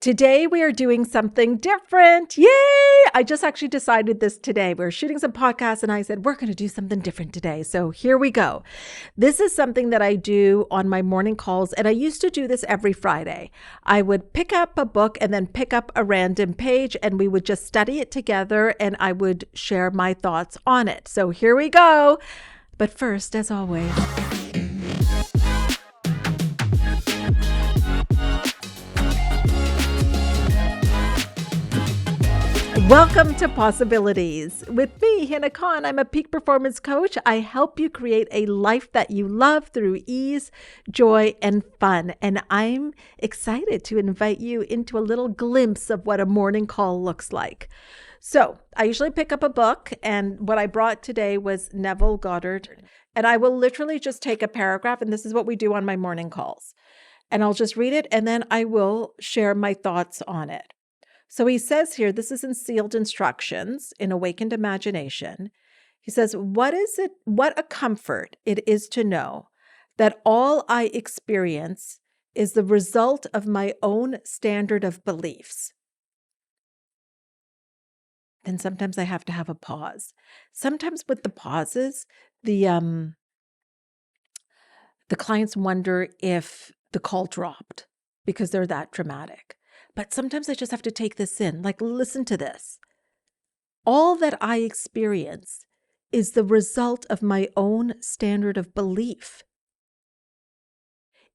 Today we are doing something different. Yay! I just actually decided this today. We were shooting some podcasts and I said, we're going to do something different today. So here we go. This is something that I do on my morning calls. And I used to do this every Friday. I would pick up a book and then pick up a random page and we would just study it together and I would share my thoughts on it. So here we go. But first, as always, welcome to Possibilities. With me, Hina Khan, I'm a peak performance coach. I help you create a life that you love through ease, joy, and fun. And I'm excited to invite you into a little glimpse of what a morning call looks like. So I usually pick up a book, and what I brought today was Neville Goddard. And I will literally just take a paragraph, and this is what we do on my morning calls. And I'll just read it, and then I will share my thoughts on it. So he says here, this is in Sealed Instructions in Awakened Imagination. He says, what a comfort it is to know that all I experience is the result of my own standard of beliefs. Then sometimes I have to have a pause. Sometimes with the pauses, the clients wonder if the call dropped because they're that dramatic. But sometimes I just have to take this in, like, listen to this. All that I experience is the result of my own standard of belief.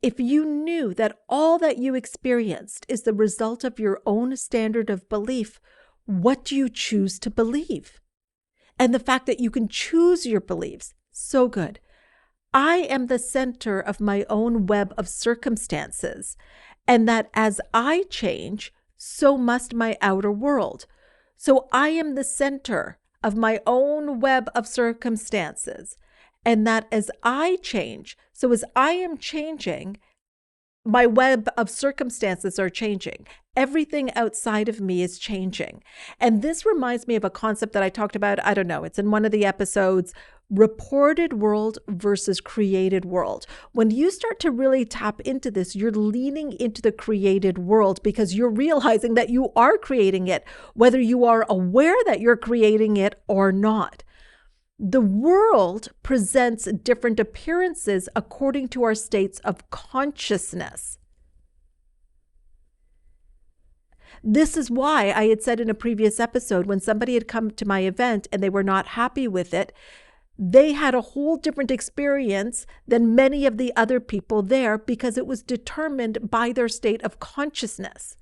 If you knew that all that you experienced is the result of your own standard of belief, what do you choose to believe? And the fact that you can choose your beliefs, so good. I am the center of my own web of circumstances, and that as I change, so must my outer world. So I am the center of my own web of circumstances, and that as I change, so as I am changing, my web of circumstances are changing. Everything outside of me is changing. And this reminds me of a concept that I talked about, I don't know, it's in one of the episodes, reported world versus created world. When you start to really tap into this, you're leaning into the created world because you're realizing that you are creating it, whether you are aware that you're creating it or not. The world presents different appearances according to our states of consciousness. This is why I had said in a previous episode, when somebody had come to my event and they were not happy with it, they had a whole different experience than many of the other people there because it was determined by their state of consciousness.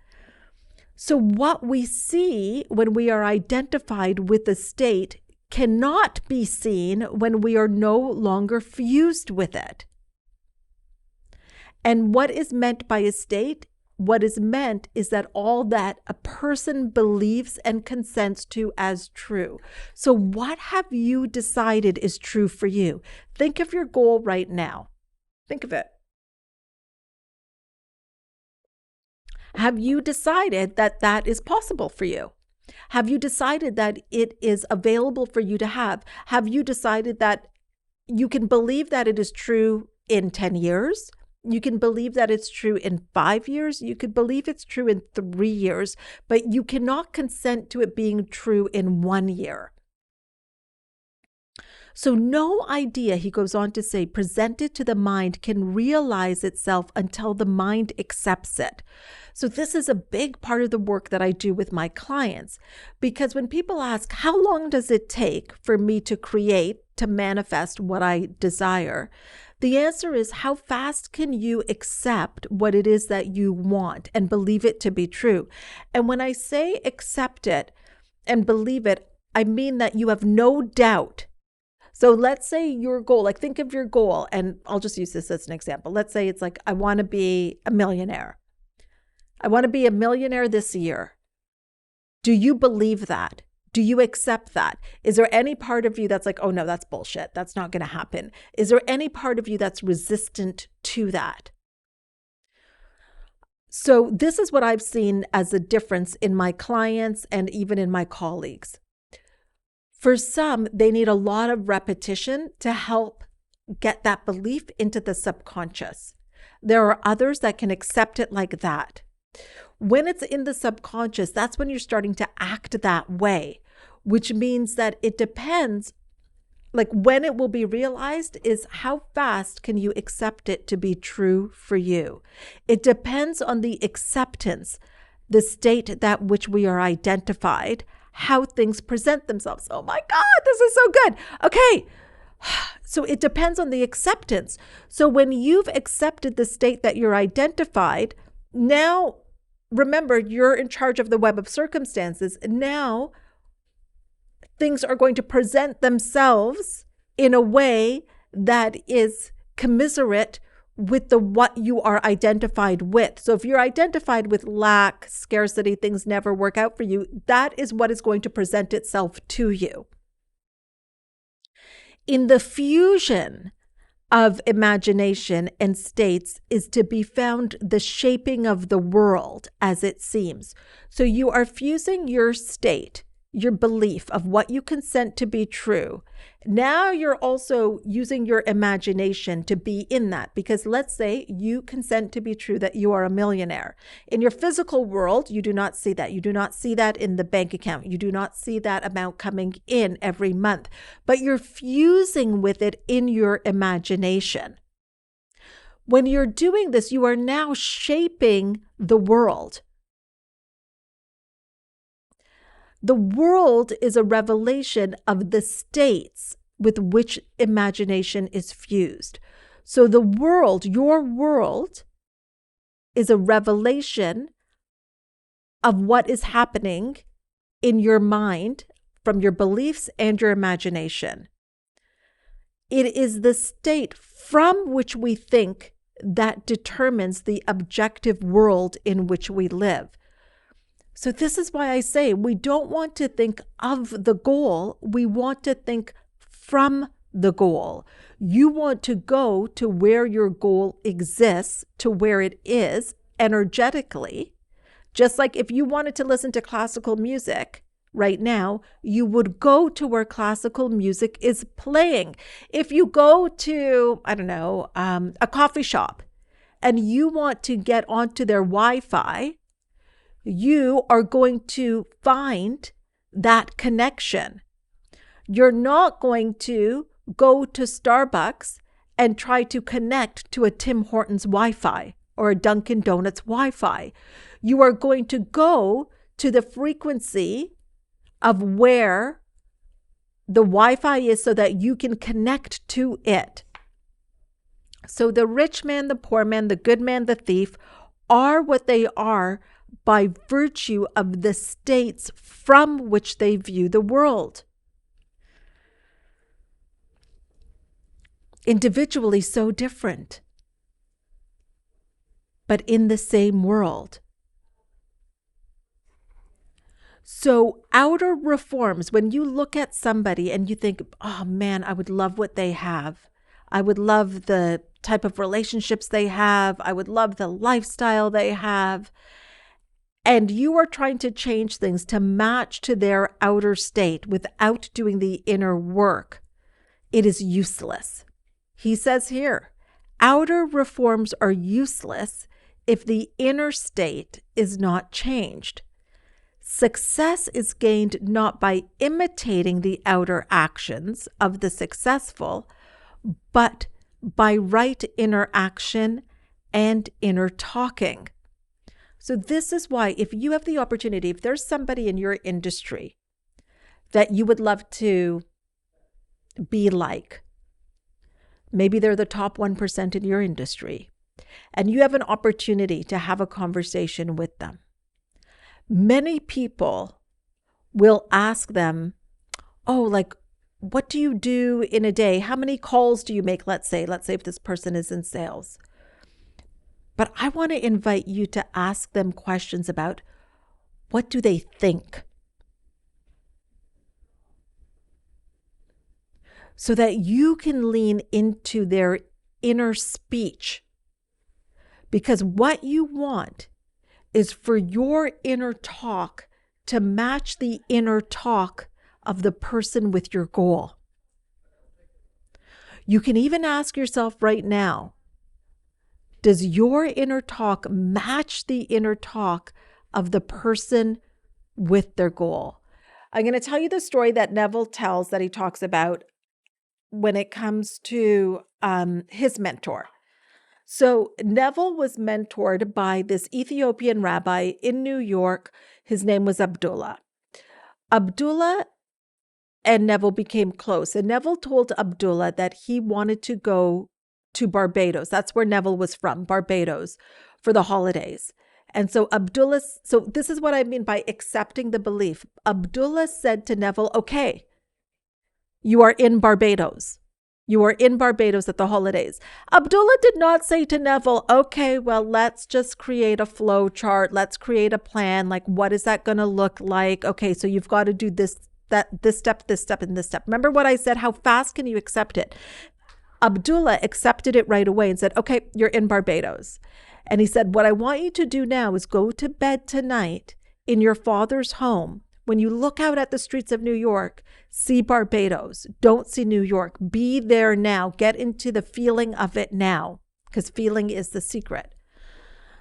So what we see when we are identified with a state cannot be seen when we are no longer fused with it. And what is meant by a state? What is meant is that all that a person believes and consents to as true. So what have you decided is true for you? Think of your goal right now. Think of it. Have you decided that that is possible for you? Have you decided that it is available for you to have? Have you decided that you can believe that it is true in 10 years? You can believe that it's true in 5 years. You could believe it's true in 3 years, but you cannot consent to it being true in 1 year. So no idea, he goes on to say, presented to the mind can realize itself until the mind accepts it. So this is a big part of the work that I do with my clients, because when people ask, how long does it take for me to create, to manifest what I desire? The answer is, how fast can you accept what it is that you want and believe it to be true? And when I say accept it and believe it, I mean that you have no doubt. So let's say your goal, like think of your goal, and I'll just use this as an example. Let's say it's like, I want to be a millionaire. I want to be a millionaire this year. Do you believe that? Do you accept that? Is there any part of you that's like, oh no, that's bullshit. That's not going to happen. Is there any part of you that's resistant to that? So this is what I've seen as a difference in my clients and even in my colleagues. For some, they need a lot of repetition to help get that belief into the subconscious. There are others that can accept it like that. When it's in the subconscious, that's when you're starting to act that way, which means that it depends, like when it will be realized is how fast can you accept it to be true for you. It depends on the acceptance, the state that which we are identified, how things present themselves. Oh my God, this is so good. Okay. So it depends on the acceptance. So when you've accepted the state that you're identified, now remember, you're in charge of the web of circumstances. Now things are going to present themselves in a way that is commiserate with what you are identified with. So if you're identified with lack, scarcity, things never work out for you, that is what is going to present itself to you. In the fusion of imagination and states is to be found the shaping of the world as it seems. So you are fusing your state, your belief of what you consent to be true. Now you're also using your imagination to be in that, because let's say you consent to be true that you are a millionaire. In your physical world, you do not see that. You do not see that in the bank account. You do not see that amount coming in every month, but you're fusing with it in your imagination. When you're doing this, you are now shaping the world. The world is a revelation of the states with which imagination is fused. So the world, your world, is a revelation of what is happening in your mind from your beliefs and your imagination. It is the state from which we think that determines the objective world in which we live. So this is why I say we don't want to think of the goal. We want to think from the goal. You want to go to where your goal exists, to where it is energetically. Just like if you wanted to listen to classical music right now, you would go to where classical music is playing. If you go to, I don't know, a coffee shop and you want to get onto their Wi-Fi, you are going to find that connection. You're not going to go to Starbucks and try to connect to a Tim Hortons Wi-Fi or a Dunkin' Donuts Wi-Fi. You are going to go to the frequency of where the Wi-Fi is so that you can connect to it. So the rich man, the poor man, the good man, the thief are what they are by virtue of the states from which they view the world. Individually so different, but in the same world. So outer reforms, when you look at somebody and you think, oh man, I would love what they have. I would love the type of relationships they have. I would love the lifestyle they have. And you are trying to change things to match to their outer state without doing the inner work. It is useless. He says here, outer reforms are useless if the inner state is not changed. Success is gained not by imitating the outer actions of the successful, but by right inner action and inner talking. So this is why if you have the opportunity, if there's somebody in your industry that you would love to be like, maybe they're the top 1% in your industry, and you have an opportunity to have a conversation with them. Many people will ask them, oh, like, what do you do in a day? How many calls do you make? Let's say if this person is in sales. But I want to invite you to ask them questions about what do they think, so that you can lean into their inner speech. Because what you want is for your inner talk to match the inner talk of the person with your goal. You can even ask yourself right now, does your inner talk match the inner talk of the person with their goal. I'm going to tell you the story that Neville tells that he talks about when it comes to his mentor. So Neville was mentored by this Ethiopian rabbi in New York. His name was Abdullah. Abdullah and Neville became close. And Neville told Abdullah that he wanted to go to Barbados. That's where Neville was from, Barbados, for the holidays. And so so this is what I mean by accepting the belief. Abdullah said to Neville, okay, you are in Barbados. You are in Barbados at the holidays. Abdullah did not say to Neville, okay, well, let's just create a flow chart. Let's create a plan. Like, what is that going to look like? Okay, so you've got to do this step, and this step. Remember what I said? How fast can you accept it? Abdullah accepted it right away and said, okay, you're in Barbados. And he said, what I want you to do now is go to bed tonight in your father's home. When you look out at the streets of New York, see Barbados. Don't see New York. Be there now. Get into the feeling of it now, because feeling is the secret.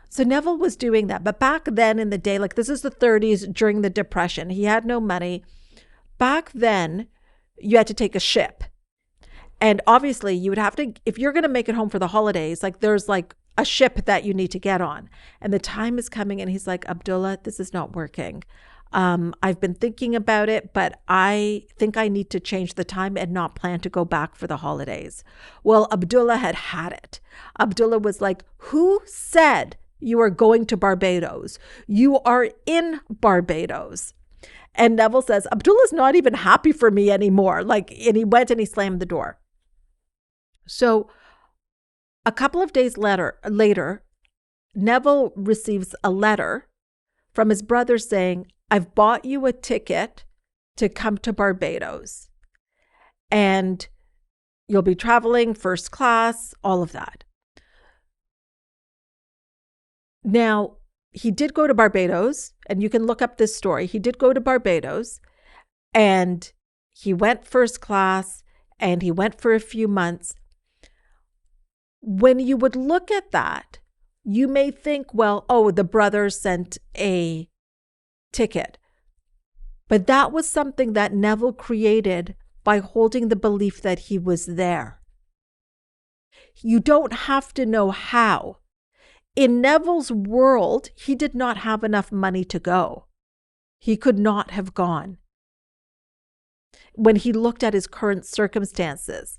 So Neville was doing that. But back then in the day, like this is the 30s during the Depression, he had no money. Back then, you had to take a ship. And obviously you would have to, if you're going to make it home for the holidays, like there's like a ship that you need to get on. And the time is coming and he's like, Abdullah, this is not working. I've been thinking about it, but I think I need to change the time and not plan to go back for the holidays. Well, Abdullah had it. Abdullah was like, who said you are going to Barbados? You are in Barbados. And Neville says, Abdullah's not even happy for me anymore. And he went and he slammed the door. So a couple of days later, Neville receives a letter from his brother saying, I've bought you a ticket to come to Barbados and you'll be traveling first class, all of that. Now, he did go to Barbados, and you can look up this story. He did go to Barbados and he went first class and he went for a few months. When you would look at that, you may think, well, oh, the brother sent a ticket. But that was something that Neville created by holding the belief that he was there. You don't have to know how. In Neville's world, he did not have enough money to go. He could not have gone when he looked at his current circumstances.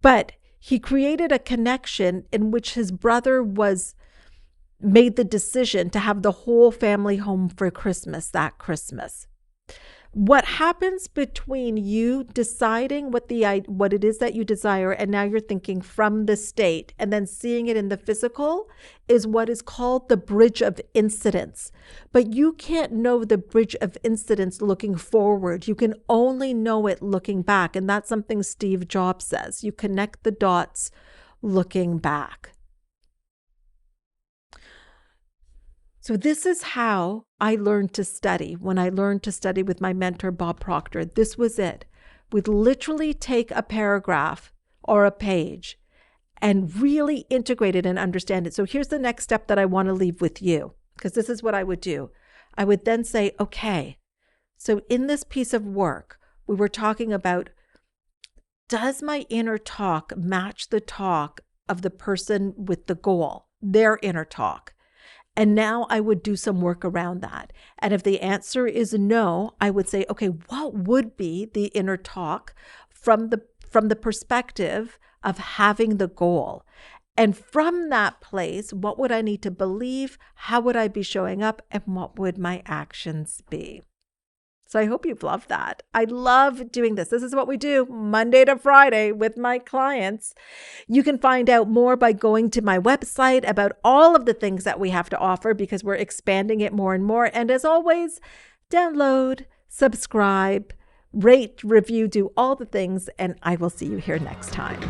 But he created a connection in which his brother made the decision to have the whole family home for Christmas that Christmas. What happens between you deciding what it is that you desire, and now you're thinking from the state and then seeing it in the physical, is what is called the bridge of incidence. But you can't know the bridge of incidence looking forward. You can only know it looking back. And that's something Steve Jobs says. You connect the dots looking back. So this is how I learned to study. When I learned to study with my mentor, Bob Proctor, this was it. We'd literally take a paragraph or a page and really integrate it and understand it. So here's the next step that I want to leave with you, because this is what I would do. I would then say, okay, so in this piece of work, we were talking about, does my inner talk match the talk of the person with the goal, their inner talk? And now I would do some work around that. And if the answer is no, I would say, okay, what would be the inner talk from the perspective of having the goal? And from that place, what would I need to believe? How would I be showing up? And what would my actions be? So I hope you've loved that. I love doing this. This is what we do Monday to Friday with my clients. You can find out more by going to my website about all of the things that we have to offer, because we're expanding it more and more. And as always, download, subscribe, rate, review, do all the things, and I will see you here next time.